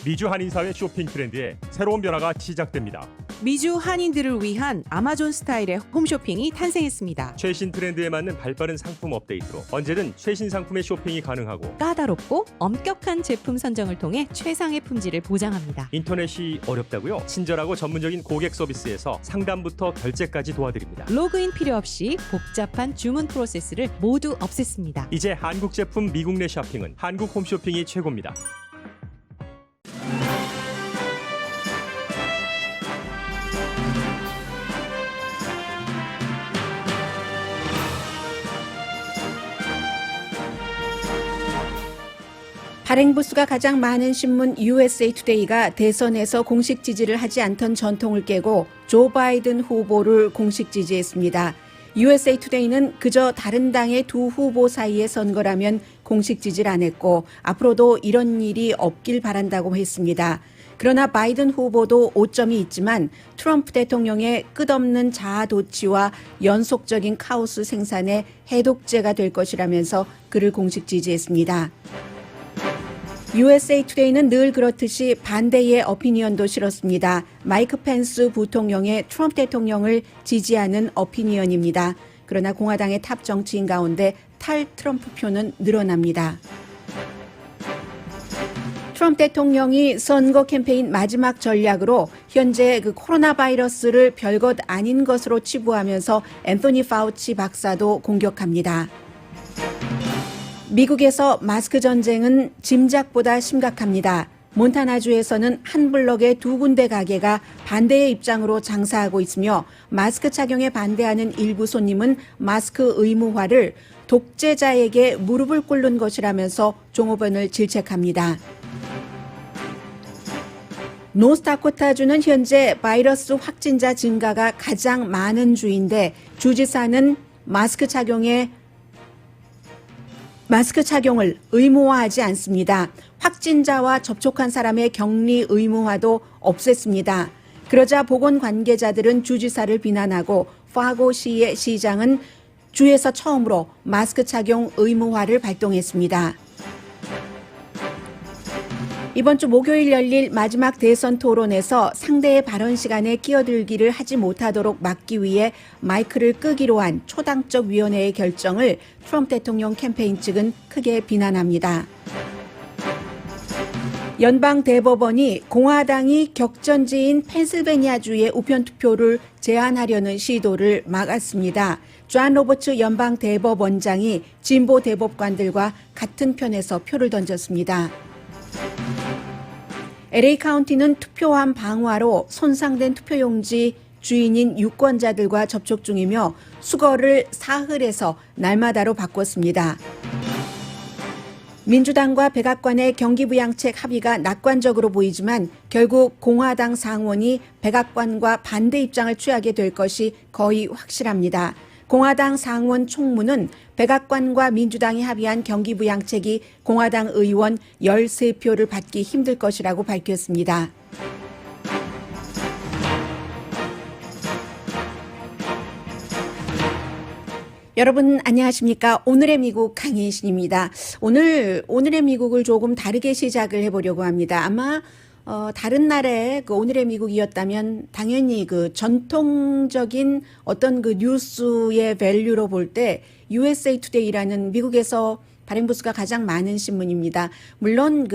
미주 한인사회 쇼핑 트렌드에 새로운 변화가 시작됩니다. 미주 한인들을 위한 아마존 스타일의 홈쇼핑이 탄생했습니다. 최신 트렌드에 맞는 발빠른 상품 업데이트로 언제든 최신 상품의 쇼핑이 가능하고 까다롭고 엄격한 제품 선정을 통해 최상의 품질을 보장합니다. 인터넷이 어렵다고요? 친절하고 전문적인 고객 서비스에서 상담부터 결제까지 도와드립니다. 로그인 필요 없이 복잡한 주문 프로세스를 모두 없앴습니다. 이제 한국 제품 미국 내 쇼핑은 한국 홈쇼핑이 최고입니다. 발행 부수가 가장 많은 신문 USA 투데이가 대선에서 공식 지지를 하지 않던 전통을 깨고 조 바이든 후보를 공식 지지했습니다. USA 투데이는 그저 다른 당의 두 후보 사이의 선거라면 공식 지지를 안 했고 앞으로도 이런 일이 없길 바란다고 했습니다. 그러나 바이든 후보도 오점이 있지만 트럼프 대통령의 끝없는 자아 도취와 연속적인 카오스 생산의 해독제가 될 것이라면서 그를 공식 지지했습니다. USA 투데이는 늘 그렇듯이 반대의 어피니언도 실었습니다. 마이크 펜스 부통령의 트럼프 대통령을 지지하는 어피니언입니다. 그러나 공화당의 탑 정치인 가운데 탈 트럼프 표는 늘어납니다. 트럼프 대통령이 선거 캠페인 마지막 전략으로 현재 코로나 바이러스를 별것 아닌 것으로 치부하면서 앤토니 파우치 박사도 공격합니다. 미국에서 마스크 전쟁은 짐작보다 심각합니다. 몬타나주에서는 한 블럭의 두 군데 가게가 반대의 입장으로 장사하고 있으며 마스크 착용에 반대하는 일부 손님은 마스크 의무화를 독재자에게 무릎을 꿇는 것이라면서 종업원을 질책합니다. 노스다코타주는 현재 바이러스 확진자 증가가 가장 많은 주인데 주지사는 마스크 착용을 의무화하지 않습니다. 확진자와 접촉한 사람의 격리 의무화도 없앴습니다. 그러자 보건 관계자들은 주지사를 비난하고 파고시의 시장은 주에서 처음으로 마스크 착용 의무화를 발동했습니다. 이번 주 목요일 열릴 마지막 대선 토론에서 상대의 발언 시간에 끼어들기를 하지 못하도록 막기 위해 마이크를 끄기로 한 초당적 위원회의 결정을 트럼프 대통령 캠페인 측은 크게 비난합니다. 연방 대법원이 공화당이 격전지인 펜실베니아주의 우편 투표를 제한하려는 시도를 막았습니다. 존 로버츠 연방 대법원장이 진보 대법관들과 같은 편에서 표를 던졌습니다. LA 카운티는 투표함 방화로 손상된 투표용지 주인인 유권자들과 접촉 중이며 수거를 사흘에서 날마다로 바꿨습니다. 민주당과 백악관의 경기부양책 합의가 낙관적으로 보이지만 결국 공화당 상원이 백악관과 반대 입장을 취하게 될 것이 거의 확실합니다. 공화당 상원 총무는 백악관과 민주당이 합의한 경기부양책이 공화당 의원 13표를 받기 힘들 것이라고 밝혔습니다. 여러분 안녕하십니까? 오늘의 미국 강혜신입니다. 오늘의 미국을 조금 다르게 시작을 해보려고 합니다. 아마 다른 날에 오늘의 미국이었다면 당연히 전통적인 어떤 뉴스의 밸류로 볼 때 USA 투데이라는 미국에서 발행 부수가 가장 많은 신문입니다. 물론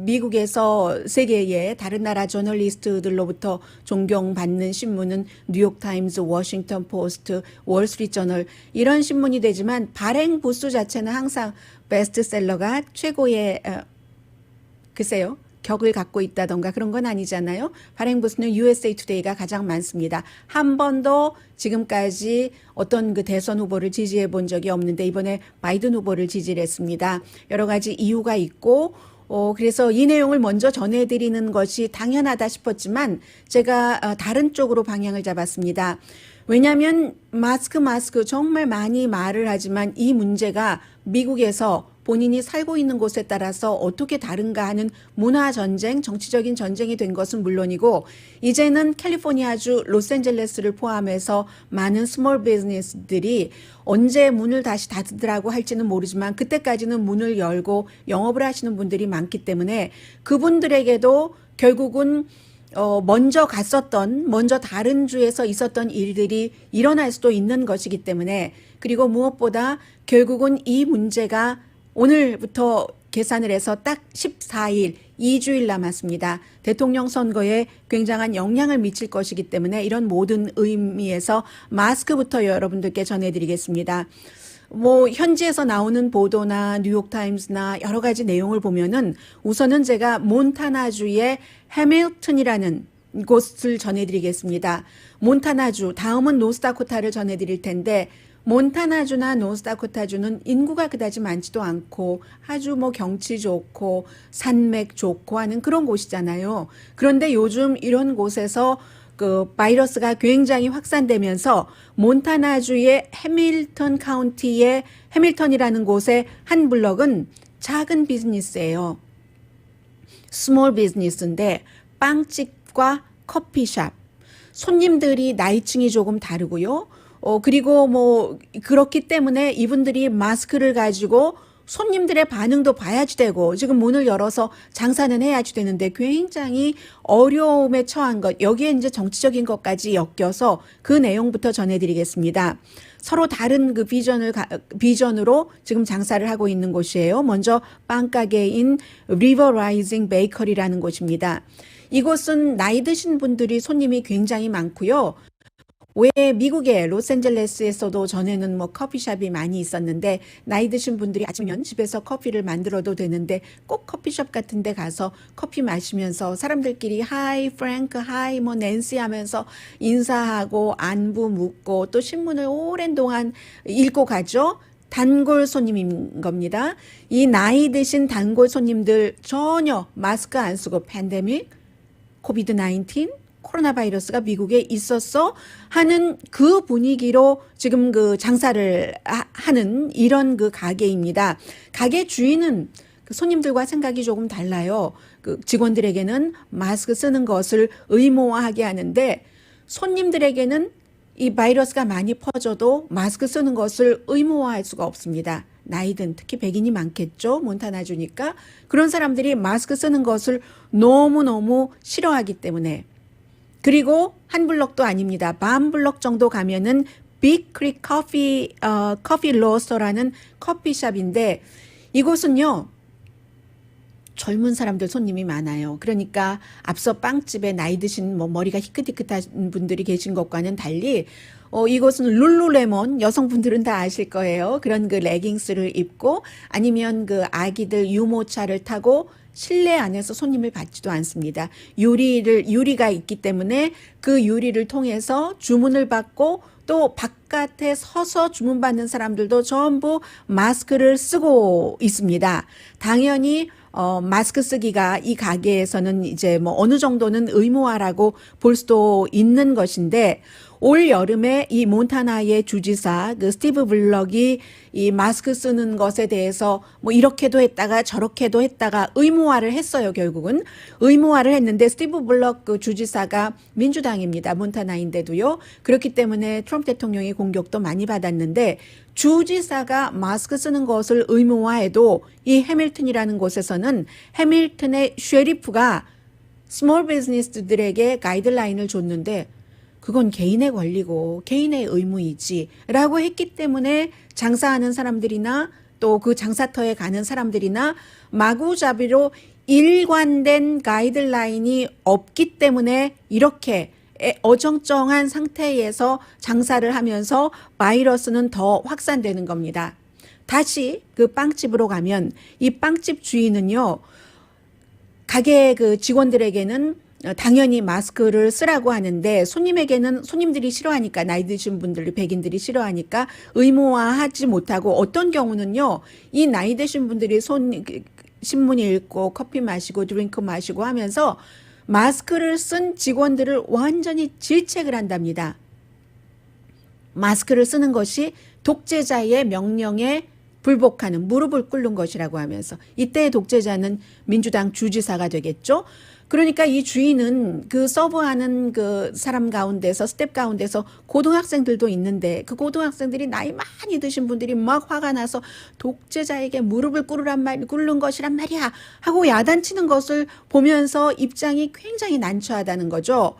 미국에서 세계의 다른 나라 저널리스트들로부터 존경받는 신문은 뉴욕타임즈, 워싱턴 포스트, 월스트리트저널 이런 신문이 되지만 발행 부수 자체는 항상 베스트셀러가 최고의 글쎄요. 격을 갖고 있다던가 그런 건 아니잖아요. 발행 부수는 USA 투데이가 가장 많습니다. 한 번도 지금까지 어떤 대선 후보를 지지해 본 적이 없는데 이번에 바이든 후보를 지지를 했습니다. 여러 가지 이유가 있고 그래서 이 내용을 먼저 전해드리는 것이 당연하다 싶었지만 제가 다른 쪽으로 방향을 잡았습니다. 왜냐하면 마스크 정말 많이 말을 하지만 이 문제가 미국에서 본인이 살고 있는 곳에 따라서 어떻게 다른가 하는 문화 전쟁, 정치적인 전쟁이 된 것은 물론이고 이제는 캘리포니아주 로스앤젤레스를 포함해서 많은 스몰 비즈니스들이 언제 문을 다시 닫으라고 할지는 모르지만 그때까지는 문을 열고 영업을 하시는 분들이 많기 때문에 그분들에게도 결국은 먼저 다른 주에서 있었던 일들이 일어날 수도 있는 것이기 때문에 그리고 무엇보다 결국은 이 문제가 오늘부터 계산을 해서 딱 14일, 2주일 남았습니다. 대통령 선거에 굉장한 영향을 미칠 것이기 때문에 이런 모든 의미에서 마스크부터 여러분들께 전해드리겠습니다. 현지에서 나오는 보도나 뉴욕타임스나 여러 가지 내용을 보면은 우선은 제가 몬타나주의 해밀턴이라는 곳을 전해드리겠습니다. 몬타나주, 다음은 노스다코타를 전해드릴 텐데 몬타나주나 노스다코타주는 인구가 그다지 많지도 않고 아주 경치 좋고 산맥 좋고 하는 그런 곳이잖아요. 그런데 요즘 이런 곳에서 그 바이러스가 굉장히 확산되면서 몬타나주의 해밀턴 카운티의 해밀턴이라는 곳의 한 블럭은 작은 비즈니스예요. 스몰 비즈니스인데 빵집과 커피숍. 손님들이 나이층이 조금 다르고요. 그리고 그렇기 때문에 이분들이 마스크를 가지고 손님들의 반응도 봐야지 되고 지금 문을 열어서 장사는 해야지 되는데 굉장히 어려움에 처한 것, 여기에 이제 정치적인 것까지 엮여서 그 내용부터 전해드리겠습니다. 서로 다른 그 비전으로 지금 장사를 하고 있는 곳이에요. 먼저 빵가게인 리버 라이징 베이커리라는 곳입니다. 이곳은 나이 드신 분들이 손님이 굉장히 많고요. 왜 미국의 로스앤젤레스에서도 전에는 커피숍이 많이 있었는데 나이 드신 분들이 아침이면 집에서 커피를 만들어도 되는데 꼭 커피숍 같은 데 가서 커피 마시면서 사람들끼리 하이 프랭크 하이 낸시 하면서 인사하고 안부 묻고 또 신문을 오랜 동안 읽고 가죠. 단골 손님인 겁니다. 이 나이 드신 단골 손님들 전혀 마스크 안 쓰고 팬데믹, 코비드 19 코로나 바이러스가 미국에 있었어 하는 그 분위기로 지금 그 장사를 하는 이런 그 가게입니다. 가게 주인은 그 손님들과 생각이 조금 달라요. 그 직원들에게는 마스크 쓰는 것을 의무화하게 하는데 손님들에게는 이 바이러스가 많이 퍼져도 마스크 쓰는 것을 의무화할 수가 없습니다. 나이든 특히 백인이 많겠죠. 몬타나주니까. 그런 사람들이 마스크 쓰는 것을 너무너무 싫어하기 때문에 그리고 한 블럭도 아닙니다. 반 블럭 정도 가면은 빅크릭 커피 로스터라는 커피숍인데 이곳은요. 젊은 사람들 손님이 많아요. 그러니까 앞서 빵집에 나이 드신 머리가 희끗희끗한 분들이 계신 것과는 달리 이곳은 룰루레몬 여성분들은 다 아실 거예요. 그런 그 레깅스를 입고 아니면 그 아기들 유모차를 타고 실내 안에서 손님을 받지도 않습니다. 유리가 있기 때문에 그 유리를 통해서 주문을 받고 또 바깥에 서서 주문받는 사람들도 전부 마스크를 쓰고 있습니다. 당연히 마스크 쓰기가 이 가게에서는 이제 어느 정도는 의무화라고 볼 수도 있는 것인데 올 여름에 이 몬타나의 주지사 그 스티브 블럭이 이 마스크 쓰는 것에 대해서 이렇게도 했다가 저렇게도 했다가 의무화를 했어요. 결국은 의무화를 했는데 스티브 블럭 그 주지사가 민주당입니다. 몬타나인데도요. 그렇기 때문에 트럼프 대통령의 공격도 많이 받았는데 주지사가 마스크 쓰는 것을 의무화해도 이 해밀턴이라는 곳에서는 해밀턴의 쉐리프가 스몰 비즈니스들에게 가이드라인을 줬는데 그건 개인의 권리고 개인의 의무이지 라고 했기 때문에 장사하는 사람들이나 또 그 장사터에 가는 사람들이나 마구잡이로 일관된 가이드라인이 없기 때문에 이렇게 어정쩡한 상태에서 장사를 하면서 바이러스는 더 확산되는 겁니다. 다시 그 빵집으로 가면 이 빵집 주인은요. 가게 그 직원들에게는 당연히 마스크를 쓰라고 하는데 손님들이 싫어하니까 나이 드신 분들이 백인들이 싫어하니까 의무화하지 못하고 어떤 경우는요. 이 나이 드신 분들이 신문 읽고 커피 마시고 드링크 마시고 하면서 마스크를 쓴 직원들을 완전히 질책을 한답니다. 마스크를 쓰는 것이 독재자의 명령에 불복하는 무릎을 꿇는 것이라고 하면서 이때의 독재자는 민주당 주지사가 되겠죠. 그러니까 이 주인은 그 서브하는 그 사람 가운데서 스텝 가운데서 고등학생들도 있는데 그 고등학생들이 나이 많이 드신 분들이 막 화가 나서 독재자에게 무릎을 꿇는 것이란 말이야 하고 야단치는 것을 보면서 입장이 굉장히 난처하다는 거죠.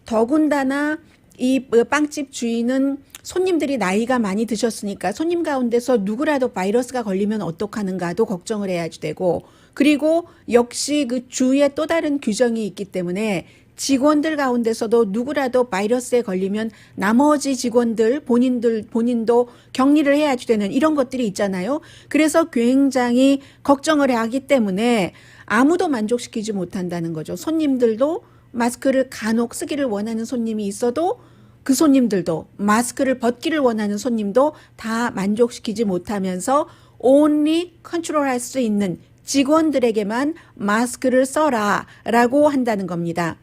더군다나 이 빵집 주인은 손님들이 나이가 많이 드셨으니까 손님 가운데서 누구라도 바이러스가 걸리면 어떡하는가도 걱정을 해야지 되고, 그리고 역시 그 주위에 또 다른 규정이 있기 때문에 직원들 가운데서도 누구라도 바이러스에 걸리면 나머지 직원들 본인도 격리를 해야지 되는 이런 것들이 있잖아요. 그래서 굉장히 걱정을 하기 때문에 아무도 만족시키지 못한다는 거죠. 손님들도 마스크를 간혹 쓰기를 원하는 손님이 있어도 그 손님들도 마스크를 벗기를 원하는 손님도 다 만족시키지 못하면서 only 컨트롤할 수 있는 직원들에게만 마스크를 써라 라고 한다는 겁니다.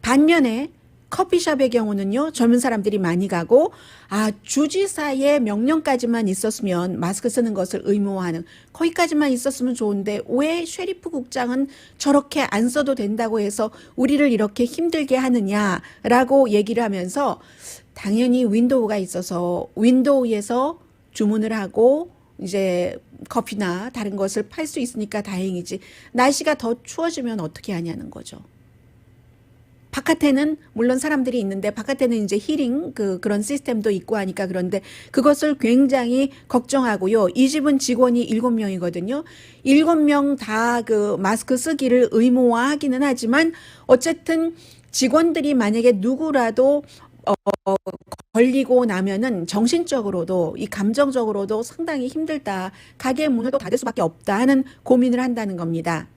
반면에 커피숍의 경우는요, 젊은 사람들이 많이 가고, 주지사의 명령까지만 있었으면 마스크 쓰는 것을 의무화하는, 거기까지만 있었으면 좋은데 왜 셰리프 국장은 저렇게 안 써도 된다고 해서 우리를 이렇게 힘들게 하느냐라고 얘기를 하면서, 당연히 윈도우가 있어서 윈도우에서 주문을 하고 이제 커피나 다른 것을 팔 수 있으니까 다행이지, 날씨가 더 추워지면 어떻게 하냐는 거죠. 바깥에는 물론 사람들이 있는데 바깥에는 이제 히링 그런 시스템도 있고 하니까, 그런데 그것을 굉장히 걱정하고요. 이 집은 직원이 7명이거든요. 7명 다 그 마스크 쓰기를 의무화하기는 하지만 어쨌든 직원들이 만약에 누구라도 걸리고 나면은 정신적으로도 이 감정적으로도 상당히 힘들다. 가게 문을 또 닫을 수밖에 없다 하는 고민을 한다는 겁니다.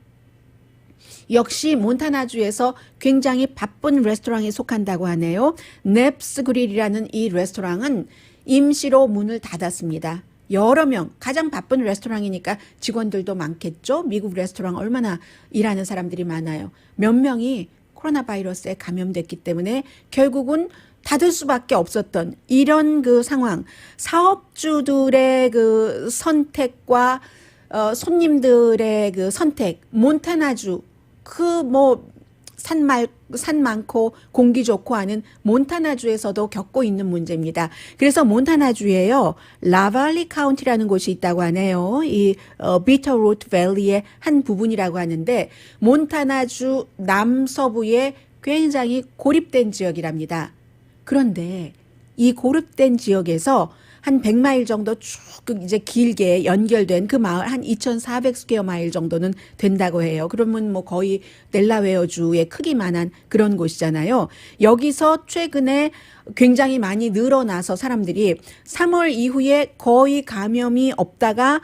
역시 몬타나주에서 굉장히 바쁜 레스토랑에 속한다고 하네요. 넵스 그릴이라는 이 레스토랑은 임시로 문을 닫았습니다. 여러 명, 가장 바쁜 레스토랑이니까 직원들도 많겠죠. 미국 레스토랑 얼마나 일하는 사람들이 많아요. 몇 명이 코로나 바이러스에 감염됐기 때문에 결국은 닫을 수밖에 없었던 이런 그 상황, 사업주들의 그 선택과 손님들의 그 선택, 몬타나주 산 많고 공기 좋고 하는 몬타나주에서도 겪고 있는 문제입니다. 그래서 몬타나주에요, 라발리 카운티라는 곳이 있다고 하네요. 이 비터루트 밸리의 한 부분이라고 하는데 몬타나주 남서부에 굉장히 고립된 지역이랍니다. 그런데 이 고립된 지역에서 한 100마일 정도 쭉 이제 길게 연결된 그 마을 한 2,400 스퀘어 마일 정도는 된다고 해요. 그러면 뭐 거의 델라웨어주의 크기만한 그런 곳이잖아요. 여기서 최근에 굉장히 많이 늘어나서 사람들이 3월 이후에 거의 감염이 없다가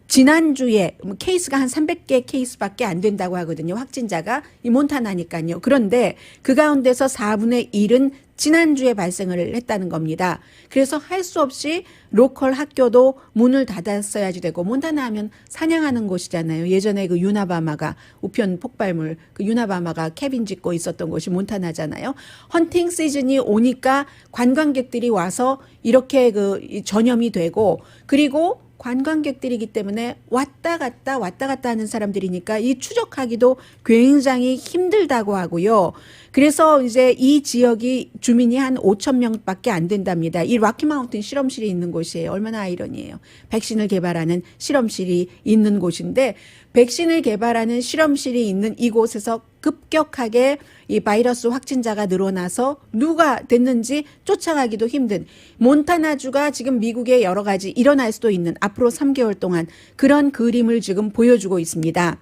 지난주에 케이스가 한 300개 케이스밖에 안 된다고 하거든요. 확진자가 이 몬타나니까요. 그런데 그 가운데서 4분의 1은 지난주에 발생을 했다는 겁니다. 그래서 할 수 없이 로컬 학교도 문을 닫았어야지 되고, 몬타나 하면 사냥하는 곳이잖아요. 예전에 그 유나바마가 우편 폭발물, 그 유나바마가 캐빈 짓고 있었던 곳이 몬타나잖아요. 헌팅 시즌이 오니까 관광객들이 와서 이렇게 그 전염이 되고, 그리고 관광객들이기 때문에 왔다 갔다 하는 사람들이니까 이 추적하기도 굉장히 힘들다고 하고요. 그래서 이제 이 지역이 주민이 한 5천 명밖에 안 된답니다. 이 락키마운틴 실험실이 있는 곳이에요. 얼마나 아이러니해요. 백신을 개발하는 실험실이 있는 곳인데, 백신을 개발하는 실험실이 있는 이곳에서 급격하게 이 바이러스 확진자가 늘어나서 누가 됐는지 쫓아가기도 힘든, 몬타나주가 지금 미국에 여러 가지 일어날 수도 있는 앞으로 3개월 동안 그런 그림을 지금 보여주고 있습니다.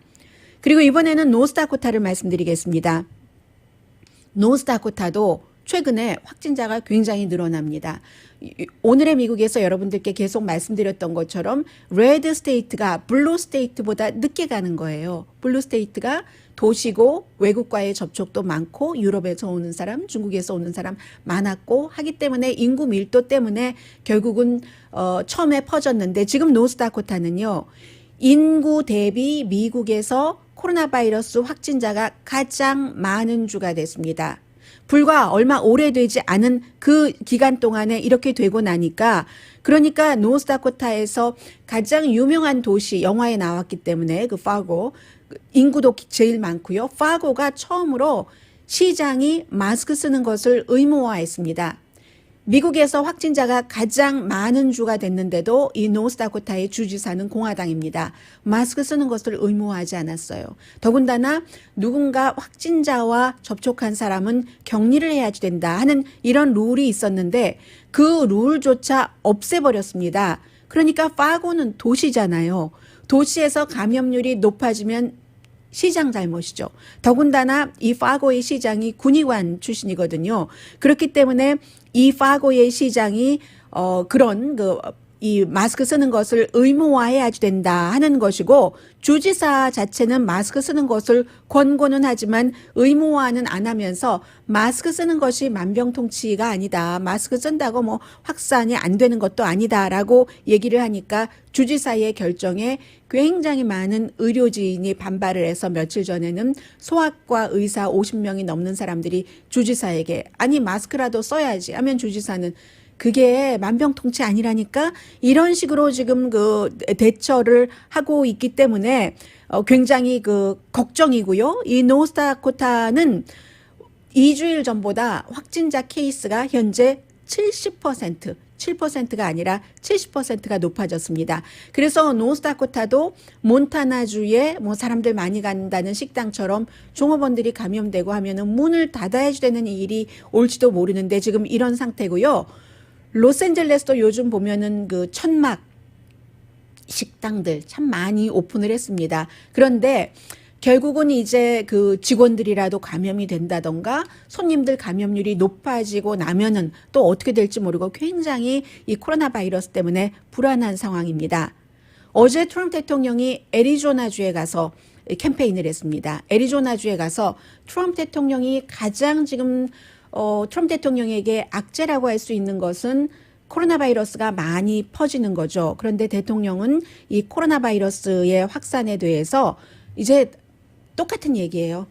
그리고 이번에는 노스다코타를 말씀드리겠습니다. 노스다코타도 최근에 확진자가 굉장히 늘어납니다. 오늘의 미국에서 여러분들께 계속 말씀드렸던 것처럼 레드 스테이트가 블루 스테이트보다 늦게 가는 거예요. 블루 스테이트가 도시고 외국과의 접촉도 많고 유럽에서 오는 사람, 중국에서 오는 사람 많았고 하기 때문에 인구 밀도 때문에 결국은 처음에 퍼졌는데, 지금 노스다코타는요, 인구 대비 미국에서 코로나 바이러스 확진자가 가장 많은 주가 됐습니다. 불과 얼마 오래되지 않은 그 기간 동안에 이렇게 되고 나니까 그러니까 노스다코타에서 가장 유명한 도시 영화에 나왔기 때문에 그 파고 인구도 제일 많고요. 파고가 처음으로 시장이 마스크 쓰는 것을 의무화했습니다. 미국에서 확진자가 가장 많은 주가 됐는데도 이 노스다코타의 주지사는 공화당입니다. 마스크 쓰는 것을 의무화하지 않았어요. 더군다나 누군가 확진자와 접촉한 사람은 격리를 해야 된다 하는 이런 룰이 있었는데 그 룰조차 없애버렸습니다. 그러니까 파고는 도시잖아요. 도시에서 감염률이 높아지면 시장 잘못이죠. 더군다나 이 파고의 시장이 군의관 출신이거든요. 그렇기 때문에 이 파고의 시장이 그런 이 마스크 쓰는 것을 의무화해야 된다 하는 것이고 주지사 자체는 마스크 쓰는 것을 권고는 하지만 의무화는 안 하면서 마스크 쓰는 것이 만병통치가 아니다. 마스크 쓴다고 뭐 확산이 안 되는 것도 아니다라고 얘기를 하니까 주지사의 결정에 굉장히 많은 의료진이 반발을 해서 며칠 전에는 소아과 의사 50명이 넘는 사람들이 주지사에게 아니 마스크라도 써야지 하면 주지사는 그게 만병통치 아니라니까 이런 식으로 지금 그 대처를 하고 있기 때문에 굉장히 그 걱정이고요. 이 노스다코타는 2주일 전보다 확진자 케이스가 현재 7%가 아니라 70%가 높아졌습니다. 그래서 노스다코타도 몬타나주에 뭐 사람들 많이 간다는 식당처럼 종업원들이 감염되고 하면은 문을 닫아야 되는 일이 올지도 모르는데 지금 이런 상태고요. 로스앤젤레스도 요즘 보면은 그 천막 식당들 참 많이 오픈을 했습니다. 그런데 결국은 이제 그 직원들이라도 감염이 된다던가 손님들 감염률이 높아지고 나면은 또 어떻게 될지 모르고 굉장히 이 코로나 바이러스 때문에 불안한 상황입니다. 어제 트럼프 대통령이 애리조나주에 가서 캠페인을 했습니다. 애리조나주에 가서 트럼프 대통령이 가장 지금 트럼프 대통령에게 악재라고 할 수 있는 것은 코로나 바이러스가 많이 퍼지는 거죠. 그런데 대통령은 이 코로나 바이러스의 확산에 대해서 이제 똑같은 얘기예요.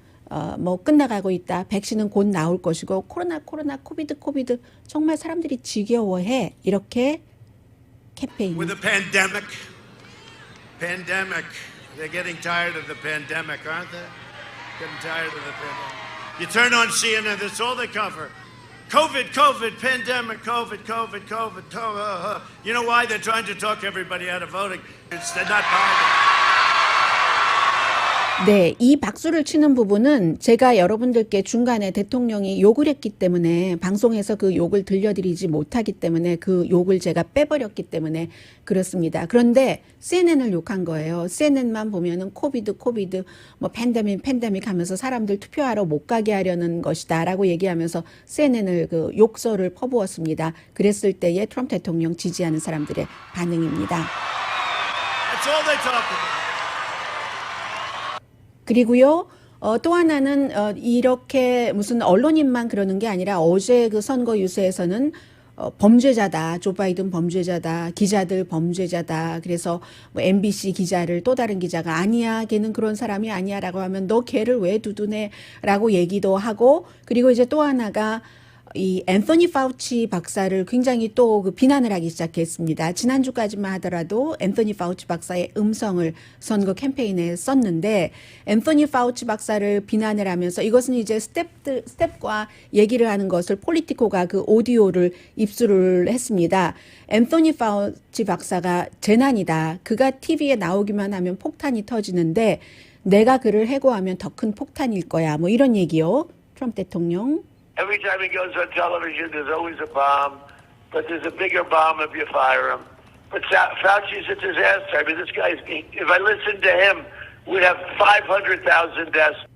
뭐 끝나가고 있다. 백신은 곧 나올 것이고 코로나 코비드 정말 사람들이 지겨워해. 이렇게 캠페인. With the pandemic, they're getting tired of the pandemic, aren't they? Getting tired of the pandemic. You turn on CNN, that's all they cover. COVID, pandemic, COVID. You know why? They're trying to talk everybody out of voting. They're not buying it. 네, 이 박수를 치는 부분은 제가 여러분들께 중간에 대통령이 욕을 했기 때문에 방송에서 그 욕을 들려드리지 못하기 때문에 그 욕을 제가 빼버렸기 때문에 그렇습니다. 그런데 CNN을 욕한 거예요. CNN만 보면은 코비드, 뭐 팬데믹 하면서 사람들 투표하러 못 가게 하려는 것이다라고 얘기하면서 CNN을 그 욕설을 퍼부었습니다. 그랬을 때의 트럼프 대통령 지지하는 사람들의 반응입니다. That's all they talk about. 그리고요, 또 하나는 이렇게 무슨 언론인만 그러는 게 아니라 어제 그 선거 유세에서는 범죄자다, 조 바이든 범죄자다, 기자들 범죄자다. 그래서 뭐 MBC 기자를 또 다른 기자가 아니야, 걔는 그런 사람이 아니야라고 하면 너 걔를 왜 두두네라고 얘기도 하고 그리고 이제 또 하나가 이 앤서니 파우치 박사를 굉장히 또 그 비난을 하기 시작했습니다. 지난주까지만 하더라도 앤서니 파우치 박사의 음성을 선거 캠페인에 썼는데 앤서니 파우치 박사를 비난을 하면서 이것은 이제 스텝과 얘기를 하는 것을 폴리티코가 그 오디오를 입수를 했습니다. 앤서니 파우치 박사가 재난이다. 그가 TV에 나오기만 하면 폭탄이 터지는데 내가 그를 해고하면 더 큰 폭탄일 거야. 뭐 이런 얘기요. 트럼프 대통령. Every time he goes on television, there's always a bomb, but there's a bigger bomb if you fire him. But Fauci's a disaster. I mean, this guy's, if I listened to him, we'd have 500,000 deaths.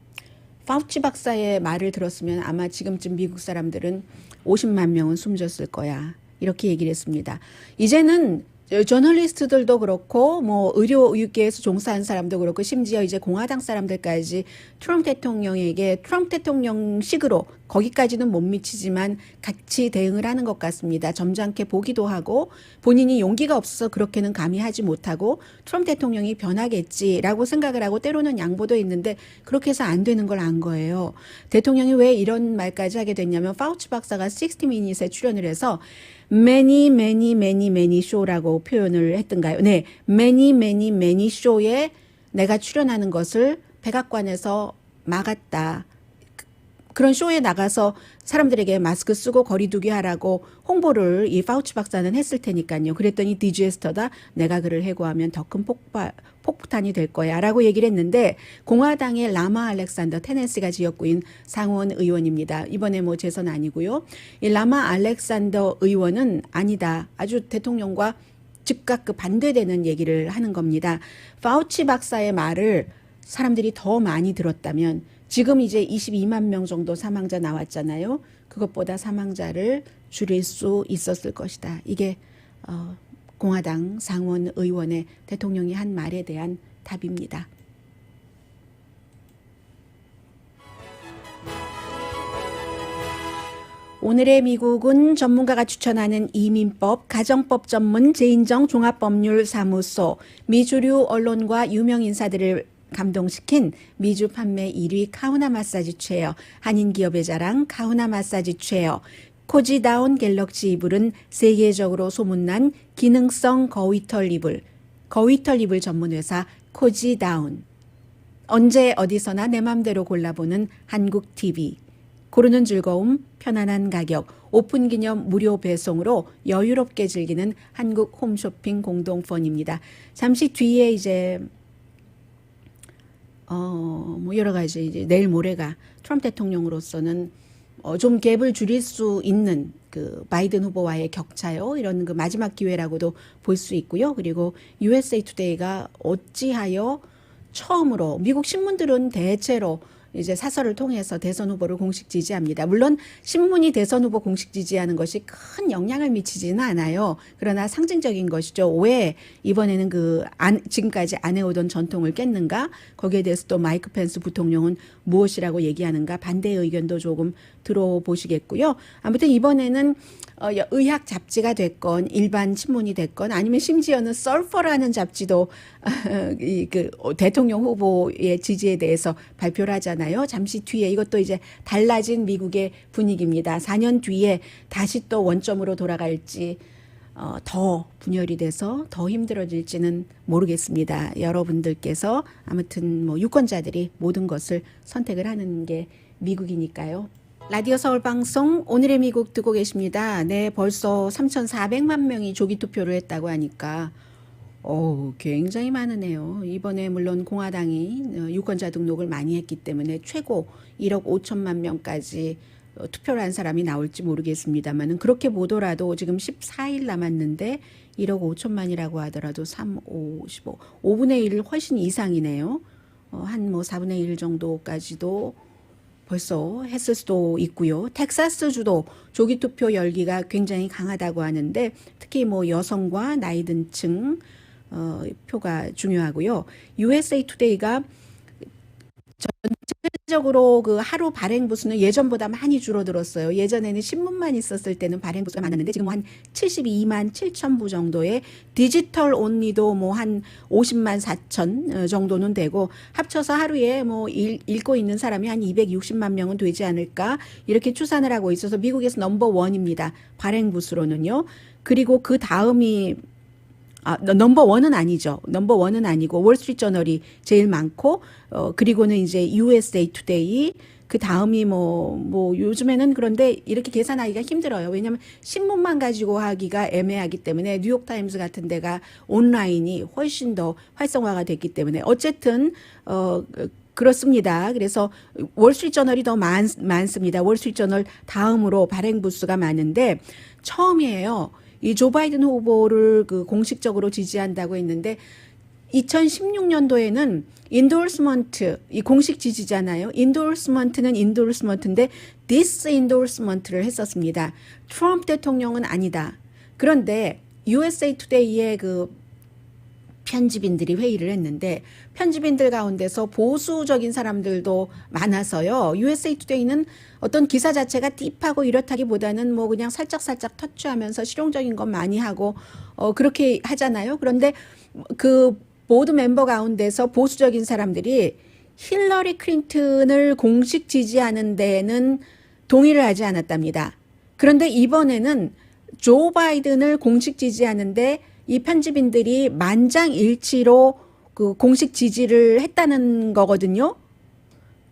파우치 박사의 말을 들었으면 아마 지금쯤 미국 사람들은 50만 명은 숨졌을 거야. 이렇게 얘기를 했습니다. 이제는 저널리스트들도 그렇고 뭐 의료계에서 종사하는 사람도 그렇고 심지어 이제 공화당 사람들까지 트럼프 대통령에게 트럼프 대통령식으로 거기까지는 못 미치지만 같이 대응을 하는 것 같습니다. 점잖게 보기도 하고 본인이 용기가 없어서 그렇게는 감히 하지 못하고 트럼프 대통령이 변하겠지라고 생각을 하고 때로는 양보도 있는데 그렇게 해서 안 되는 걸 안 거예요. 대통령이 왜 이런 말까지 하게 됐냐면 파우치 박사가 60미닛에 출연을 해서 many show라고 표현을 했던가요? 네, many show에 내가 출연하는 것을 백악관에서 막았다. 그런 쇼에 나가서 사람들에게 마스크 쓰고 거리 두기 하라고 홍보를 이 파우치 박사는 했을 테니까요. 그랬더니 디지에스터다 내가 그를 해고하면 더 큰 폭탄이 될 거야 라고 얘기를 했는데 공화당의 라마 알렉산더 테네시가 지역구인 상원 의원입니다. 이번에 뭐 재선 아니고요. 이 라마 알렉산더 의원은 아니다. 아주 대통령과 즉각 그 반대되는 얘기를 하는 겁니다. 파우치 박사의 말을 사람들이 더 많이 들었다면 지금 이제 22만 명 정도 사망자 나왔잖아요. 그것보다 사망자를 줄일 수 있었을 것이다. 이게 공화당 상원 의원의 대통령이 한 말에 대한 답입니다. 오늘의 미국은 전문가가 추천하는 이민법, 가정법 전문 제인정 종합법률사무소, 미주류 언론과 유명 인사들을 감동시킨 미주 판매 1위 카우나 마사지 체어, 한인 기업의 자랑 카우나 마사지 체어, 코지다운 갤럭시 이불은 세계적으로 소문난 기능성 거위털 이불 전문 회사 코지다운, 언제 어디서나 내 맘대로 골라보는 한국 TV, 고르는 즐거움, 편안한 가격, 오픈 기념 무료 배송으로 여유롭게 즐기는 한국 홈쇼핑 공동펀입니다. 잠시 뒤에 이제 뭐 여러 가지 이제 내일 모레가 트럼프 대통령으로서는 좀 갭을 줄일 수 있는 그 바이든 후보와의 격차요. 이런 그 마지막 기회라고도 볼 수 있고요. 그리고 USA 투데이가 어찌하여 처음으로 미국 신문들은 대체로 이제 사설을 통해서 대선 후보를 공식 지지합니다. 물론 신문이 대선 후보 공식 지지하는 것이 큰 영향을 미치지는 않아요. 그러나 상징적인 것이죠. 왜 이번에는 지금까지 안 해오던 전통을 깼는가? 거기에 대해서 또 마이크 펜스 부통령은 무엇이라고 얘기하는가? 반대의 의견도 조금 들어보시겠고요. 아무튼 이번에는 의학 잡지가 됐건 일반 신문이 됐건 아니면 심지어는 서퍼라는 잡지도 대통령 후보의 지지에 대해서 발표를 하잖아요. 잠시 뒤에 이것도 이제 달라진 미국의 분위기입니다. 4년 뒤에 다시 또 원점으로 돌아갈지 더 분열이 돼서 더 힘들어질지는 모르겠습니다. 여러분들께서 아무튼 뭐 유권자들이 모든 것을 선택을 하는 게 미국이니까요. 라디오 서울 방송 오늘의 미국 듣고 계십니다. 네, 벌써 3,400만 명이 조기 투표를 했다고 하니까 굉장히 많으네요. 이번에 물론 공화당이 유권자 등록을 많이 했기 때문에 최고 1억 5천만 명까지 투표를 한 사람이 나올지 모르겠습니다만 그렇게 보더라도 지금 14일 남았는데 1억 5천만이라고 하더라도 3, 5, 15, 5분의 1 훨씬 이상이네요. 한 뭐 4분의 1 정도까지도 벌써 했을 수도 있고요. 텍사스주도 조기투표 열기가 굉장히 강하다고 하는데 특히 뭐 여성과 나이 든 층 표가 중요하고요. USA 투데이가 전체적으로 그 하루 발행 부수는 예전보다 많이 줄어들었어요. 예전에는 신문만 있었을 때는 발행 부수가 많았는데 지금 한 72만 7천 부 정도의 디지털 온리도 뭐 한 50만 4천 정도는 되고 합쳐서 하루에 뭐 읽고 있는 사람이 한 260만 명은 되지 않을까 이렇게 추산을 하고 있어서 미국에서 넘버 원입니다. 발행 부수로는요. 그리고 그 다음이 넘버 원은 아니죠. 넘버 원은 아니고 월스트리트 저널이 제일 많고 그리고는 이제 USA 투데이 그 다음이 뭐 요즘에는 그런데 이렇게 계산하기가 힘들어요. 왜냐하면 신문만 가지고 하기가 애매하기 때문에 뉴욕 타임스 같은 데가 온라인이 훨씬 더 활성화가 됐기 때문에 어쨌든 그렇습니다. 그래서 월스트리트 저널이 더 많습니다. 월스트리트 저널 다음으로 발행 부수가 많은데 처음이에요. 이 조 바이든 후보를 공식적으로 지지한다고 했는데 2016년도에는 인도스먼트, 이 공식 지지잖아요. 인도스먼트는 인도스먼트인데 디스인도스먼트를 했었습니다. 트럼프 대통령은 아니다. 그런데 USA Today의 그 편집인들이 회의를 했는데 편집인들 가운데서 보수적인 사람들도 많아서요. USA Today는 어떤 기사 자체가 딥하고 이렇다기보다는 뭐 그냥 살짝살짝 터치하면서 실용적인 것 많이 하고 그렇게 하잖아요. 그런데 그 보드 멤버 가운데서 보수적인 사람들이 힐러리 클린턴을 공식 지지하는 데는 동의를 하지 않았답니다. 그런데 이번에는 조 바이든을 공식 지지하는데 이 편집인들이 만장일치로 그 공식 지지를 했다는 거거든요.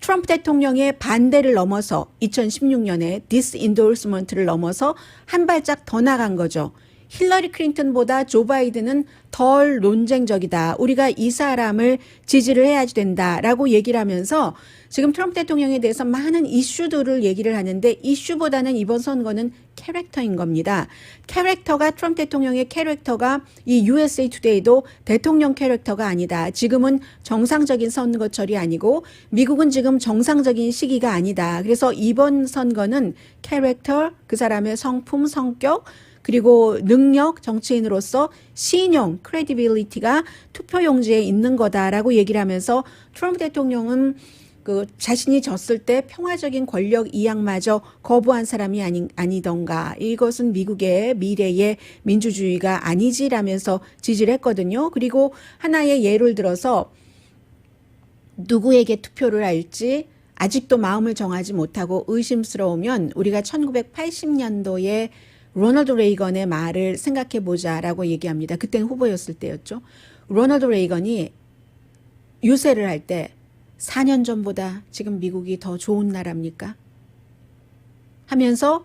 트럼프 대통령의 반대를 넘어서 2016년에 디스인도스먼트를 넘어서 한 발짝 더 나간 거죠. 힐러리 클린턴보다 조 바이든은 덜 논쟁적이다. 우리가 이 사람을 지지를 해야지 된다라고 얘기를 하면서 지금 트럼프 대통령에 대해서 많은 이슈들을 얘기를 하는데 이슈보다는 이번 선거는 캐릭터인 겁니다. 캐릭터가 트럼프 대통령의 캐릭터가 이 USA Today도 대통령 캐릭터가 아니다. 지금은 정상적인 선거철이 아니고 미국은 지금 정상적인 시기가 아니다. 그래서 이번 선거는 캐릭터, 그 사람의 성품, 성격, 그리고 능력, 정치인으로서 신용, 크레디빌리티가 투표용지에 있는 거다라고 얘기를 하면서 트럼프 대통령은 그 자신이 졌을 때 평화적인 권력 이양마저 거부한 사람이 아니던가. 이것은 미국의 미래의 민주주의가 아니지라면서 지지를 했거든요. 그리고 하나의 예를 들어서 누구에게 투표를 할지 아직도 마음을 정하지 못하고 의심스러우면 우리가 1980년도에 로널드 레이건의 말을 생각해 보자라고 얘기합니다. 그때는 후보였을 때였죠. 로널드 레이건이 유세를 할 때 4년 전보다 지금 미국이 더 좋은 나라입니까? 하면서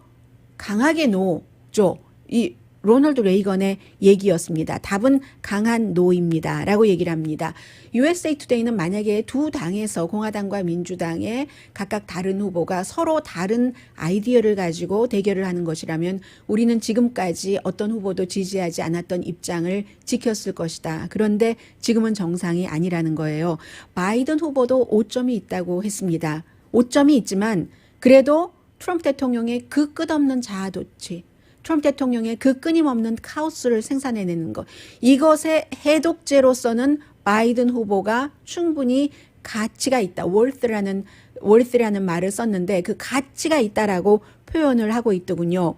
강하게 노죠. 이 로널드 레이건의 얘기였습니다. 답은 강한 노입니다. 라고 얘기를 합니다. USA Today는 만약에 두 당에서 공화당과 민주당의 각각 다른 후보가 서로 다른 아이디어를 가지고 대결을 하는 것이라면 우리는 지금까지 어떤 후보도 지지하지 않았던 입장을 지켰을 것이다. 그런데 지금은 정상이 아니라는 거예요. 바이든 후보도 오점이 있다고 했습니다. 오점이 있지만 그래도 트럼프 대통령의 그 끝없는 자아도취, 트럼프 대통령의 그 끊임없는 카오스를 생산해내는 것. 이것의 해독제로서는 바이든 후보가 충분히 가치가 있다. worth라는 말을 썼는데 그 가치가 있다라고 표현을 하고 있더군요.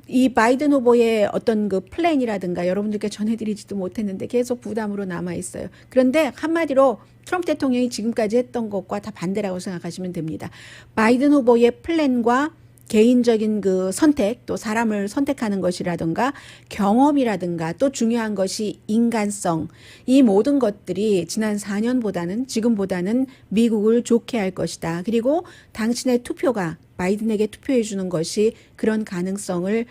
이 바이든 후보의 어떤 그 플랜이라든가 여러분들께 전해드리지도 못했는데 계속 부담으로 남아 있어요. 그런데 한마디로 트럼프 대통령이 지금까지 했던 것과 다 반대라고 생각하시면 됩니다. 바이든 후보의 플랜과 개인적인 그 선택, 또 사람을 선택하는 것이라든가 경험이라든가 또 중요한 것이 인간성, 이 모든 것들이 지난 4년보다는 지금보다는 미국을 좋게 할 것이다. 그리고 당신의 투표가 바이든에게 투표해 주는 것이 그런 가능성을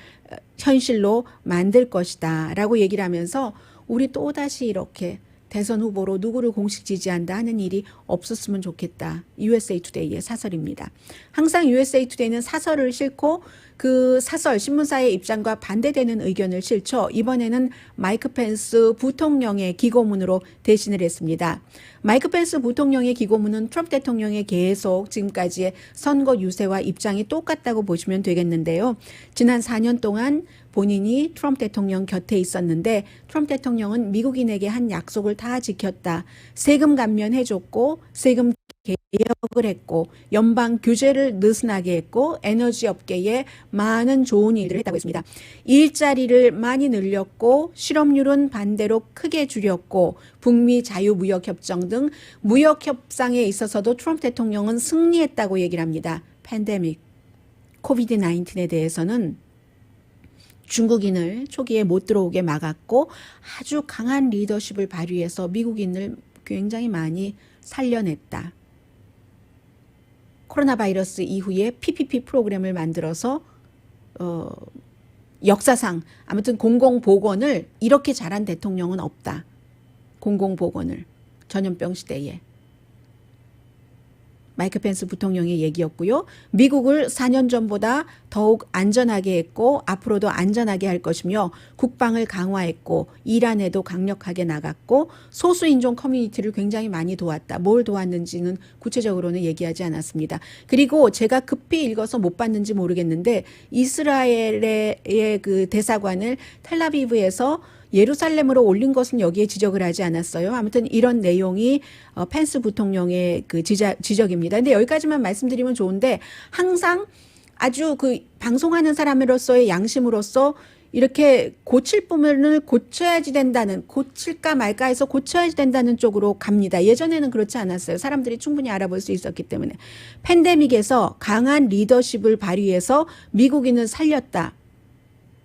현실로 만들 것이다 라고 얘기를 하면서 우리 또다시 이렇게 대선 후보로 누구를 공식 지지한다 하는 일이 없었으면 좋겠다. USA Today의 사설입니다. 항상 USA Today는 사설을 싣고 그 사설 신문사의 입장과 반대되는 의견을 실죠. 이번에는 마이크 펜스 부통령의 기고문으로 대신을 했습니다. 마이크 펜스 부통령의 기고문은 트럼프 대통령의 계속 지금까지의 선거 유세와 입장이 똑같다고 보시면 되겠는데요. 지난 4년 동안 본인이 트럼프 대통령 곁에 있었는데 트럼프 대통령은 미국인에게 한 약속을 다 지켰다. 세금 감면해줬고 세금 개혁을 했고 연방 규제를 느슨하게 했고 에너지 업계에 많은 좋은 일을 했다고 했습니다. 일자리를 많이 늘렸고 실업률은 반대로 크게 줄였고 북미 자유무역협정 등 무역협상에 있어서도 트럼프 대통령은 승리했다고 얘기를 합니다. 팬데믹, 코비드-19에 대해서는 중국인을 초기에 못 들어오게 막았고 아주 강한 리더십을 발휘해서 미국인을 굉장히 많이 살려냈다. 코로나 바이러스 이후에 PPP 프로그램을 만들어서 역사상 아무튼 공공보건을 이렇게 잘한 대통령은 없다. 공공보건을 전염병 시대에. 마이크 펜스 부통령의 얘기였고요. 미국을 4년 전보다 더욱 안전하게 했고 앞으로도 안전하게 할 것이며 국방을 강화했고 이란에도 강력하게 나갔고 소수인종 커뮤니티를 굉장히 많이 도왔다. 뭘 도왔는지는 구체적으로는 얘기하지 않았습니다. 그리고 제가 급히 읽어서 못 봤는지 모르겠는데 이스라엘의 그 대사관을 텔아비브에서 예루살렘으로 올린 것은 여기에 지적을 하지 않았어요. 아무튼 이런 내용이 펜스 부통령의 그 지적입니다. 근데 여기까지만 말씀드리면 좋은데 항상 아주 그 방송하는 사람으로서의 양심으로서 이렇게 고칠 부분을 고쳐야지 된다는, 고칠까 말까 해서 고쳐야지 된다는 쪽으로 갑니다. 예전에는 그렇지 않았어요. 사람들이 충분히 알아볼 수 있었기 때문에. 팬데믹에서 강한 리더십을 발휘해서 미국인을 살렸다.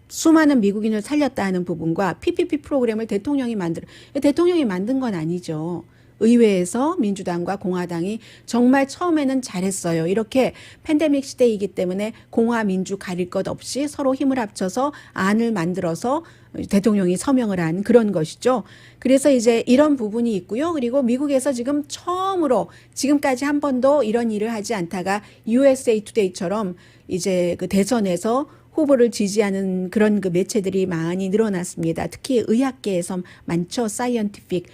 수많은 미국인을 살렸다 하는 부분과 PPP 프로그램을 대통령이 만든 건 아니죠. 의회에서 민주당과 공화당이 정말 처음에는 잘했어요. 이렇게 팬데믹 시대이기 때문에 공화 민주 가릴 것 없이 서로 힘을 합쳐서 안을 만들어서 대통령이 서명을 한 그런 것이죠. 그래서 이제 이런 부분이 있고요. 그리고 미국에서 지금 처음으로 지금까지 한 번도 이런 일을 하지 않다가 USA Today처럼 이제 그 대선에서 후보를 지지하는 그런 그 매체들이 많이 늘어났습니다. 특히 의학계에서 많죠. 사이언티픽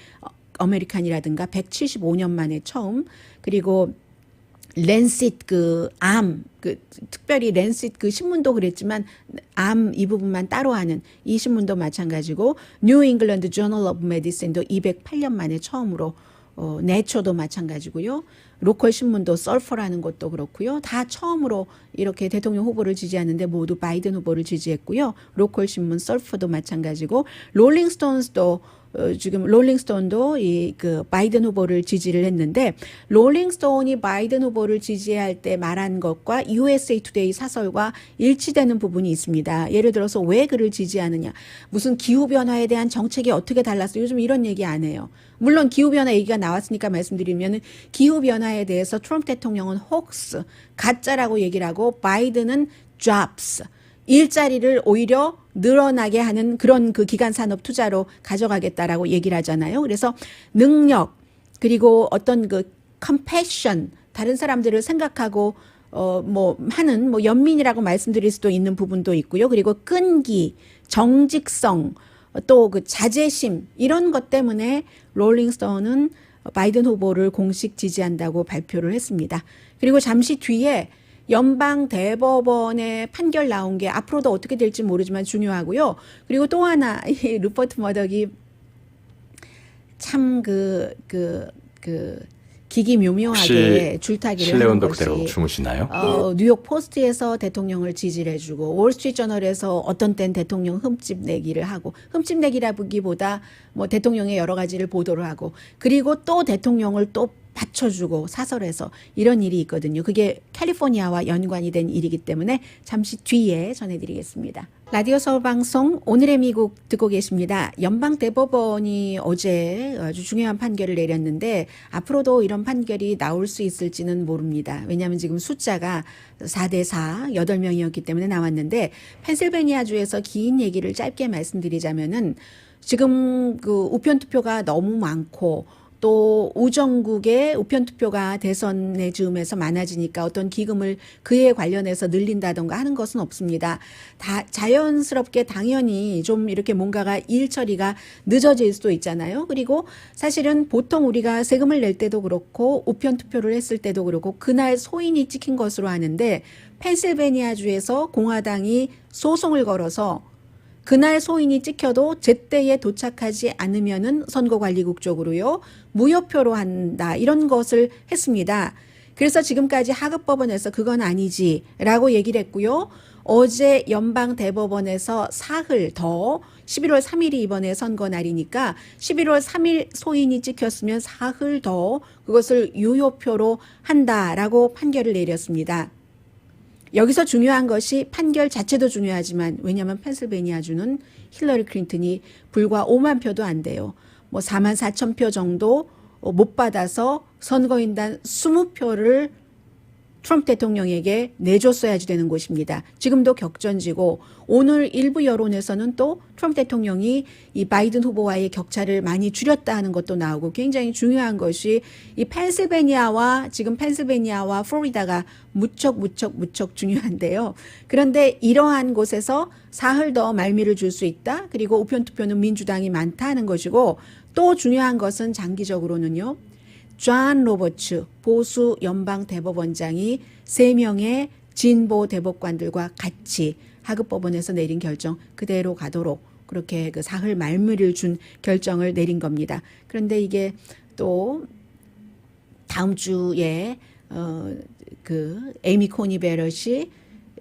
아메리칸이라든가 175년 만에 처음. 그리고 랜싯 특별히 랜싯 그 신문도 그랬지만 암 이 부분만 따로 하는 이 신문도 마찬가지고 뉴 잉글랜드 저널 오브 메디신도 208년 만에 처음으로 네처도 마찬가지고요. 로컬 신문도 설퍼라는 것도 그렇고요. 다 처음으로 이렇게 대통령 후보를 지지하는데 모두 바이든 후보를 지지했고요. 로컬 신문 설퍼도 마찬가지고 롤링스톤스도 지금 롤링스톤도 이 그 바이든 후보를 지지를 했는데 롤링스톤이 바이든 후보를 지지할 때 말한 것과 USA 투데이 사설과 일치되는 부분이 있습니다. 예를 들어서 왜 그를 지지하느냐. 무슨 기후변화에 대한 정책이 어떻게 달랐어. 요즘 이런 얘기 안 해요. 물론 기후변화 얘기가 나왔으니까 말씀드리면 기후변화에 대해서 트럼프 대통령은 호크스, 가짜라고 얘기를 하고 바이든은 jobs, 일자리를 오히려 늘어나게 하는 그런 그 기간 산업 투자로 가져가겠다라고 얘기를 하잖아요. 그래서 능력 그리고 어떤 그 compassion 다른 사람들을 생각하고 하는 연민이라고 말씀드릴 수도 있는 부분도 있고요. 그리고 끈기, 정직성, 또 그 자제심 이런 것 때문에 롤링스톤은 바이든 후보를 공식 지지한다고 발표를 했습니다. 그리고 잠시 뒤에 연방 대법원의 판결 나온 게 앞으로도 어떻게 될지 모르지만 중요하고요. 그리고 또 하나 이 루퍼트 머덕이 참 기기묘묘하게 줄타기를 실내 하는 온도 것이 그대로 주무시나요? 뉴욕 포스트에서 대통령을 지지를 해주고 월스트리트 저널에서 어떤 땐 대통령 흠집 내기를 하고 흠집 내기라기보다 대통령의 여러 가지를 보도를 하고 그리고 또 대통령을 또 받쳐주고 사설에서 이런 일이 있거든요. 그게 캘리포니아와 연관이 된 일이기 때문에 잠시 뒤에 전해드리겠습니다. 라디오 서울 방송 오늘의 미국 듣고 계십니다. 연방대법원이 어제 아주 중요한 판결을 내렸는데 앞으로도 이런 판결이 나올 수 있을지는 모릅니다. 왜냐하면 지금 숫자가 4대4 8명이었기 때문에 나왔는데 펜실베니아주에서 긴 얘기를 짧게 말씀드리자면은 지금 그 우편투표가 너무 많고 또 우정국의 우편투표가 대선의 즈음에서 많아지니까 어떤 기금을 그에 관련해서 늘린다던가 하는 것은 없습니다. 다 자연스럽게 당연히 좀 이렇게 뭔가가 일 처리가 늦어질 수도 있잖아요. 그리고 사실은 보통 우리가 세금을 낼 때도 그렇고 우편투표를 했을 때도 그렇고 그날 소인이 찍힌 것으로 하는데 펜실베니아주에서 공화당이 소송을 걸어서 그날 소인이 찍혀도 제때에 도착하지 않으면은 선거관리국 쪽으로요 무효표로 한다 이런 것을 했습니다. 그래서 지금까지 하급법원에서 그건 아니지라고 얘기를 했고요. 어제 연방대법원에서 사흘 더 11월 3일이 이번에 선거 날이니까 11월 3일 소인이 찍혔으면 사흘 더 그것을 유효표로 한다라고 판결을 내렸습니다. 여기서 중요한 것이 판결 자체도 중요하지만 왜냐하면 펜실베니아주는 힐러리 클린턴이 불과 5만 표도 안 돼요. 4만 4천 표 정도 못 받아서 선거인단 20표를 트럼프 대통령에게 내줬어야지 되는 곳입니다. 지금도 격전지고 오늘 일부 여론에서는 또 트럼프 대통령이 이 바이든 후보와의 격차를 많이 줄였다 하는 것도 나오고 굉장히 중요한 것이 이 펜실베니아와 플로리다가 무척 중요한데요. 그런데 이러한 곳에서 사흘 더 말미를 줄 수 있다. 그리고 우편 투표는 민주당이 많다 하는 것이고 또 중요한 것은 장기적으로는요. 존 로버츠 보수 연방 대법원장이 3명의 진보 대법관들과 같이 하급 법원에서 내린 결정 그대로 가도록 그렇게 그 사흘 말미를 준 결정을 내린 겁니다. 그런데 이게 또 다음 주에 그 에이미 코니 베럿이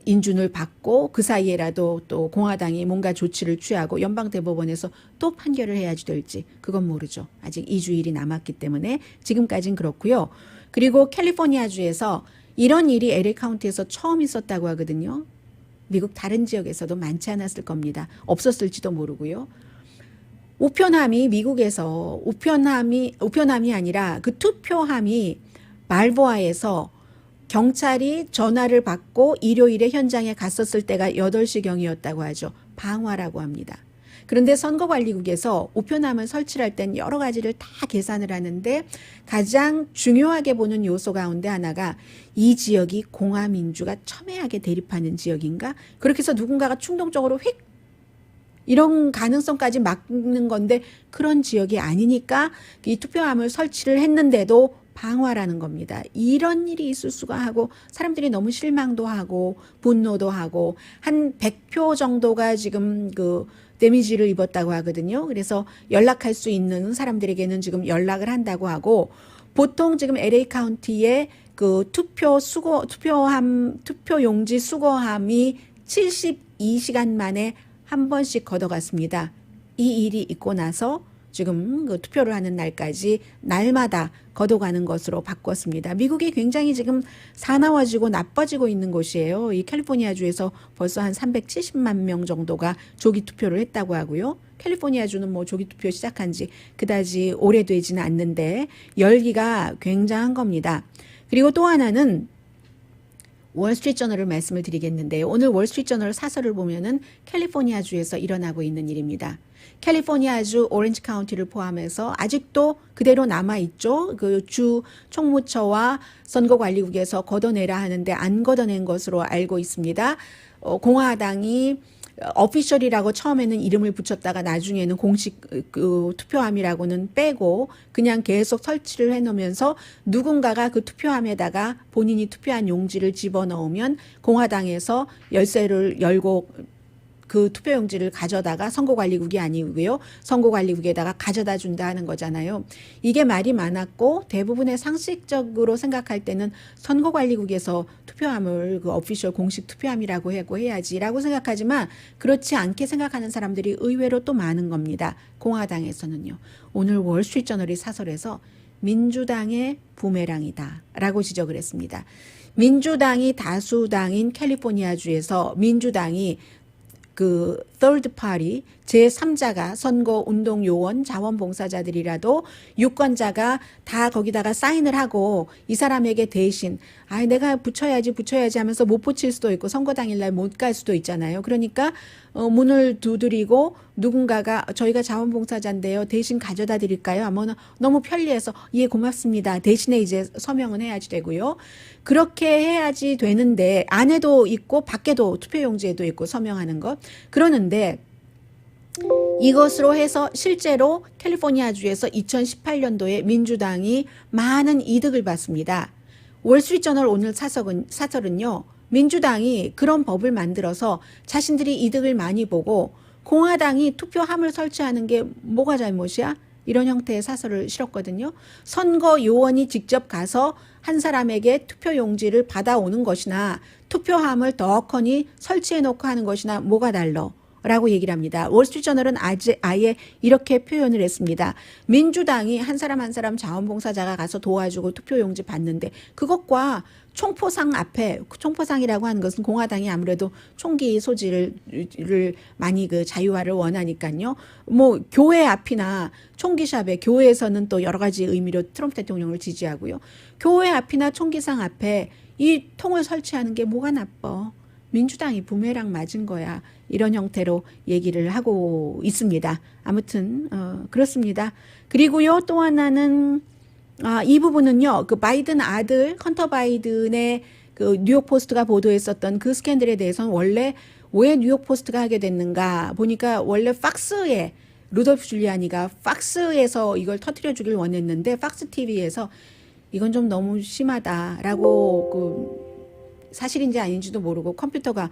인준을 받고 그 사이에라도 또 공화당이 뭔가 조치를 취하고 연방대법원에서 또 판결을 해야지 될지 그건 모르죠. 아직 2주일이 남았기 때문에 지금까지는 그렇고요. 그리고 캘리포니아주에서 이런 일이 LA 카운티에서 처음 있었다고 하거든요. 미국 다른 지역에서도 많지 않았을 겁니다. 없었을지도 모르고요. 우편함이 미국에서 우편함이 아니라 그 투표함이 말보아에서 경찰이 전화를 받고 일요일에 현장에 갔었을 때가 8시경이었다고 하죠. 방화라고 합니다. 그런데 선거관리국에서 우편함을 설치할 땐 여러 가지를 다 계산을 하는데 가장 중요하게 보는 요소 가운데 하나가 이 지역이 공화민주가 첨예하게 대립하는 지역인가? 그렇게 해서 누군가가 충동적으로 휙 이런 가능성까지 막는 건데 그런 지역이 아니니까 이 투표함을 설치를 했는데도 방화라는 겁니다. 이런 일이 있을 수가 하고 사람들이 너무 실망도 하고 분노도 하고 한 100표 정도가 지금 그 데미지를 입었다고 하거든요. 그래서 연락할 수 있는 사람들에게는 지금 연락을 한다고 하고 보통 지금 LA 카운티의 그 투표용지 수거함이 72시간 만에 한 번씩 걷어갔습니다. 이 일이 있고 나서 지금 그 투표를 하는 날까지 날마다 걷어가는 것으로 바꿨습니다. 미국이 굉장히 지금 사나워지고 나빠지고 있는 곳이에요. 이 캘리포니아주에서 벌써 한 370만 명 정도가 조기 투표를 했다고 하고요. 캘리포니아주는 뭐 조기 투표 시작한 지 그다지 오래되지는 않는데 열기가 굉장한 겁니다. 그리고 또 하나는 월스트리트저널을 말씀을 드리겠는데 오늘 월스트리트저널 사설을 보면은 캘리포니아주에서 일어나고 있는 일입니다. 캘리포니아주 오렌지 카운티를 포함해서 아직도 그대로 남아있죠. 그 주 총무처와 선거관리국에서 걷어내라 하는데 안 걷어낸 것으로 알고 있습니다. 공화당이 어피셜이라고 처음에는 이름을 붙였다가 나중에는 공식 그 투표함이라고는 빼고 그냥 계속 설치를 해놓으면서 누군가가 그 투표함에다가 본인이 투표한 용지를 집어넣으면 공화당에서 열쇠를 열고 그 투표용지를 가져다가 선거관리국이 아니고요. 선거관리국에다가 가져다 준다 하는 거잖아요. 이게 말이 많았고 대부분의 상식적으로 생각할 때는 선거관리국에서 투표함을 그 오피셜 공식 투표함이라고 하고 해야지라고 생각하지만 그렇지 않게 생각하는 사람들이 의외로 또 많은 겁니다. 공화당에서는요. 오늘 월스트리트저널이 사설에서 민주당의 부메랑이다 라고 지적을 했습니다. 민주당이 다수당인 캘리포니아주에서 민주당이 그 third party 제3자가 선거 운동 요원 자원봉사자들이라도 유권자가 다 거기다가 사인을 하고 이 사람에게 대신 내가 붙여야지 하면서 못 붙일 수도 있고 선거 당일날 못 갈 수도 있잖아요. 그러니까 문을 두드리고 누군가가 저희가 자원봉사자인데요. 대신 가져다 드릴까요? 하면 너무 편리해서 예 고맙습니다. 대신에 이제 서명은 해야지 되고요. 그렇게 해야지 되는데 안에도 있고 밖에도 투표용지에도 있고 서명하는 것. 그러는데 이것으로 해서 실제로 캘리포니아주에서 2018년도에 민주당이 많은 이득을 받습니다. 월스트리트저널 오늘 사설은요. 민주당이 그런 법을 만들어서 자신들이 이득을 많이 보고 공화당이 투표함을 설치하는 게 뭐가 잘못이야? 이런 형태의 사설을 실었거든요. 선거 요원이 직접 가서 한 사람에게 투표용지를 받아오는 것이나 투표함을 덕하니 설치해놓고 하는 것이나 뭐가 달라? 라고 얘기를 합니다. 월스트리트저널은 아예 이렇게 표현을 했습니다. 민주당이 한 사람 한 사람 자원봉사자가 가서 도와주고 투표용지 받는데 그것과 총포상 앞에 총포상이라고 하는 것은 공화당이 아무래도 총기 소지를 많이 그 자유화를 원하니까요. 뭐 교회 앞이나 총기샵에 교회에서는 또 여러 가지 의미로 트럼프 대통령을 지지하고요. 교회 앞이나 총기상 앞에 이 통을 설치하는 게 뭐가 나빠? 민주당이 부메랑 맞은 거야. 이런 형태로 얘기를 하고 있습니다. 아무튼 그렇습니다. 그리고요 또 하나는 이 부분은요 그 바이든 아들 헌터 바이든의 그 뉴욕 포스트가 보도했었던 그 스캔들에 대해서는 원래 왜 뉴욕 포스트가 하게 됐는가 보니까 원래 팍스에 루돌프 줄리아니가 팍스에서 이걸 터뜨려 주길 원했는데 팍스 TV에서 이건 좀 너무 심하다라고 그 사실인지 아닌지도 모르고 컴퓨터가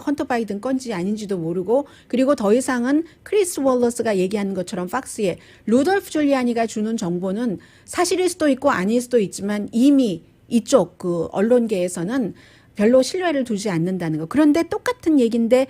헌터 바이든 건지 아닌지도 모르고 그리고 더 이상은 크리스 월러스가 얘기하는 것처럼 팍스에 루돌프 줄리아니가 주는 정보는 사실일 수도 있고 아닐 수도 있지만 이미 이쪽 그 언론계에서는 별로 신뢰를 두지 않는다는 거. 그런데 똑같은 얘기인데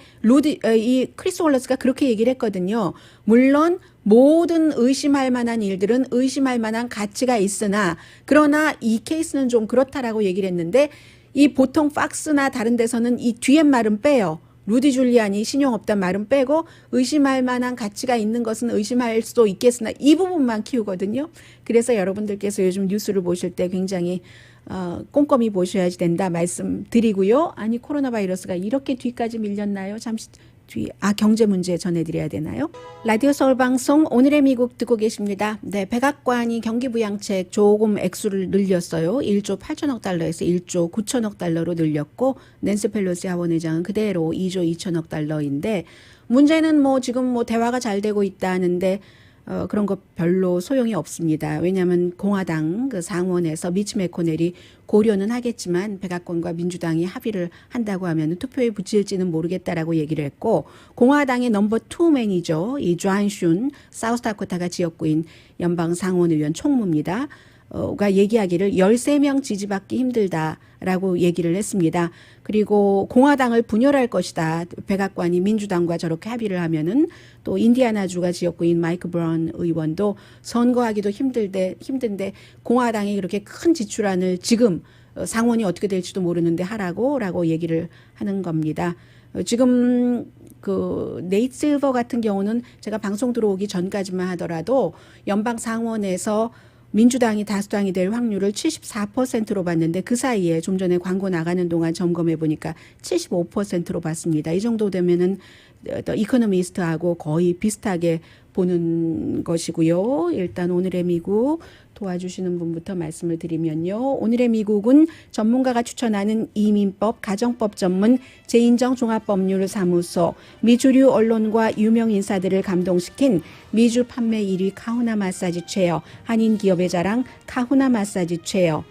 이 크리스 월러스가 그렇게 얘기를 했거든요. 물론 모든 의심할 만한 일들은 의심할 만한 가치가 있으나 그러나 이 케이스는 좀 그렇다라고 얘기를 했는데 이 보통 팍스나 다른 데서는 이 뒤에 말은 빼요. 루디 줄리안이 신용 없단 말은 빼고 의심할 만한 가치가 있는 것은 의심할 수도 있겠으나 이 부분만 키우거든요. 그래서 여러분들께서 요즘 뉴스를 보실 때 굉장히 꼼꼼히 보셔야지 된다 말씀드리고요. 아니 코로나 바이러스가 이렇게 뒤까지 밀렸나요? 잠시 뒤 경제 문제 전해드려야 되나요? 라디오 서울 방송 오늘의 미국 듣고 계십니다. 네, 백악관이 경기부양책 조금 액수를 늘렸어요. 1조 8천억 달러에서 1조 9천억 달러로 늘렸고 낸시 펠로시 하원의장은 그대로 2조 2천억 달러인데 문제는 뭐 지금 뭐 대화가 잘 되고 있다는데 그런 거 별로 소용이 없습니다. 왜냐하면 공화당 그 상원에서 미치 매코넬이 고려는 하겠지만 백악관과 민주당이 합의를 한다고 하면 투표에 붙일지는 모르겠다라고 얘기를 했고 공화당의 넘버 2맨이죠. 이 존 슌 사우스다코타가 지역구인 연방 상원의원 총무입니다. 가 얘기하기를 13명 지지받기 힘들다라고 얘기를 했습니다. 그리고 공화당을 분열할 것이다. 백악관이 민주당과 저렇게 합의를 하면은 또 인디아나주가 지역구인 마이크 브라운 의원도 선거하기도 힘든데 공화당이 그렇게 큰 지출안을 지금 상원이 어떻게 될지도 모르는데 하라고 얘기를 하는 겁니다. 지금 그 네이트 실버 같은 경우는 제가 방송 들어오기 전까지만 하더라도 연방 상원에서 민주당이 다수당이 될 확률을 74%로 봤는데 그 사이에 좀 전에 광고 나가는 동안 점검해 보니까 75%로 봤습니다. 이 정도 되면은 이코노미스트하고 거의 비슷하게 보는 것이고요. 일단 오늘의 미국 도와주시는 분부터 말씀을 드리면요. 오늘의 미국은 전문가가 추천하는 이민법, 가정법 전문 재인정 종합법률사무소, 미주류 언론과 유명 인사들을 감동시킨 미주 판매 1위 카후나 마사지 체어, 한인 기업의 자랑 카후나 마사지 체어,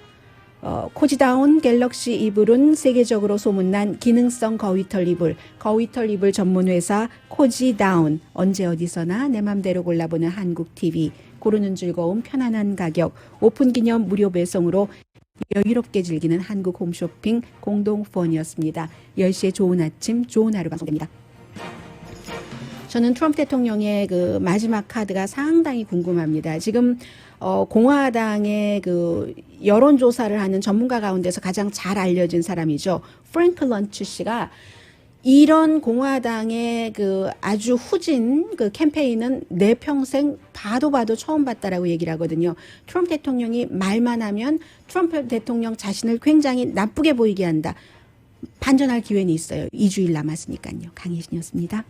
코지다운 갤럭시 이불은 세계적으로 소문난 기능성 거위털 이불 전문 회사 코지다운, 언제 어디서나 내 맘대로 골라보는 한국 TV, 고르는 즐거움 편안한 가격, 오픈 기념 무료 배송으로 여유롭게 즐기는 한국 홈쇼핑 공동 후원이었습니다. 10시에 좋은 아침, 좋은 하루 방송됩니다. 저는 트럼프 대통령의 그 마지막 카드가 상당히 궁금합니다. 지금 공화당의 그 여론조사를 하는 전문가 가운데서 가장 잘 알려진 사람이죠. 프랭크 런치 씨가 이런 공화당의 그 아주 후진 그 캠페인은 내 평생 봐도 처음 봤다라고 얘기를 하거든요. 트럼프 대통령이 말만 하면 트럼프 대통령 자신을 굉장히 나쁘게 보이게 한다. 반전할 기회는 있어요. 2주일 남았으니까요. 강혜신이었습니다.